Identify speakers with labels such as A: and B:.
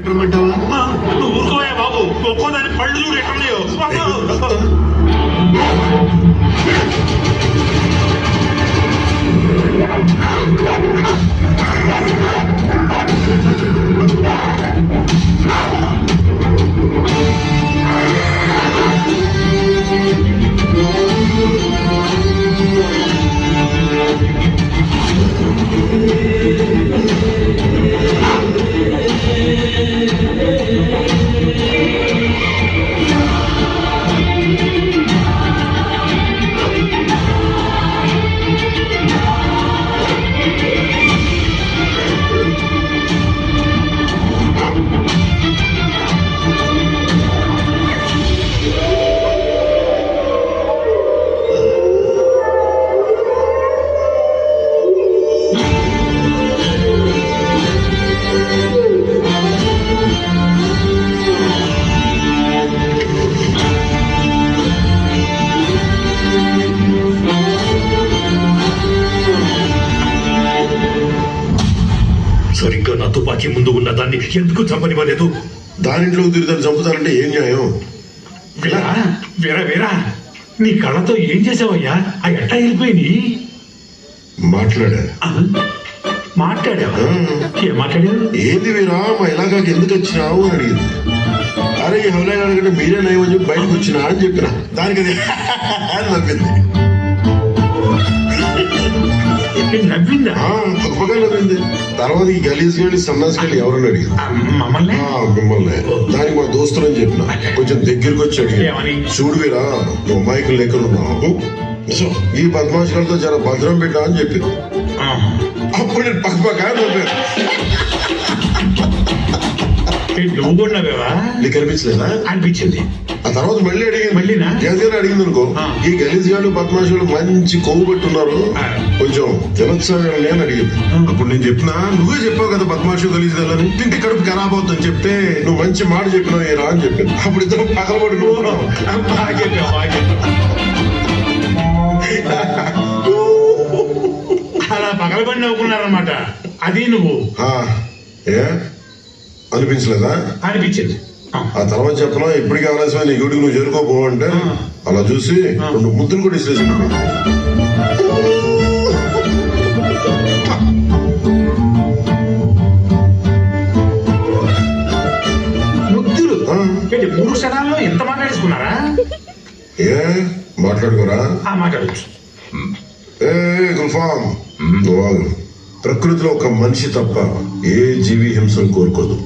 A: నువ్వు ఊరుకోయా బాబు, ఒక్కోదాని పళ్ళు చూడు ఎక్కడున్నాయో. సరిగ్గా నా తుపాకీ ముందు ఉన్న దాన్ని ఎందుకు చంపనివ్వలేదు?
B: దానింట్లో తిరిగి చంపుతారంటే ఏం న్యాయం?
A: వీరా వీరా వీరా, నీ కళ్ళతో ఏం చేసావయ్యా? ఆ ఎట్టా వెళ్ళిపోయింది. మాట్లాడావా? ఏం మాట్లాడావు?
B: ఏంది వీరా, మా ఇలాగాకి ఎందుకు వచ్చినావు అని అడిగింది. అరే ఈ హౌలే అడగంటే మీరే నయమని చెప్పి బయటకు వచ్చినా అని చెప్పిన. దానికి అది నవ్వింది.
A: నవ్విందా?
B: గొప్పగా నవ్వింది. తర్వాత ఈ గలీజ్ గలి సన్నాసికెళ్ళి ఎవరని అడిగింది.
A: మిమ్మల్ని.
B: దానికి మా దోస్తులు అని చెప్పిన. కొంచెం దగ్గరికి వచ్చి అడిగి, చూడు వీరా నువ్వు అమ్మాయికి లేకున్నావు, ఈ బద్మాషులతో చాలా భద్రం పెట్టా అని చెప్పింది. అప్పుడు నేను పక్క నవ్వాను.
A: నువ్వు కూడా నవ్వావా?
B: నీకు అనిపించలేదా?
A: అనిపించింది.
B: ఆ తర్వాత మళ్ళీ అడిగింది.
A: మళ్ళీనా?
B: గేదెగా అడిగింది అనుకో, ఈ గలీజ్ గాళ్ళు బద్మాషులు మంచి కొవ్వు పెట్టున్నారు, కొంచెం తినొచ్చాను అని అడిగింది. అప్పుడు నేను చెప్పినా, నువ్వే చెప్పావు కదా బద్మాషు గలీజ్ గాళ్ళని, తింటే కడుపు ఖరాబ్ అవుతుందని చెప్తే నువ్వు మంచి మాట చెప్పినావు ఏరా అని చెప్పింది. అప్పుడు ఇద్దరు పగలబడి
A: అలా పగలబడి నవ్వుకున్నారనమాట. అది నువ్వు
B: ఏ అనిపించలేదా?
A: అనిపించింది.
B: ఆ తర్వాత చెప్పనా, ఇప్పటికీ ఆలస్యమైన నీ గుడికి నువ్వు చేరుకోపో అంటే అలా చూసి రెండు ముద్దులు కూడా ఇచ్చేసింది.
A: ముద్దులు? 3 క్షణాల్లో ఎంత మాట్లాడేసుకున్నారా?
B: ఏ మాట్లాడుకోరా?
A: మాట్లాడచ్చు.
B: ఏ గుల్ఫామ్, ప్రకృతిలో ఒక మనిషి తప్ప ఏ జీవి హింసను కోరుకోదు.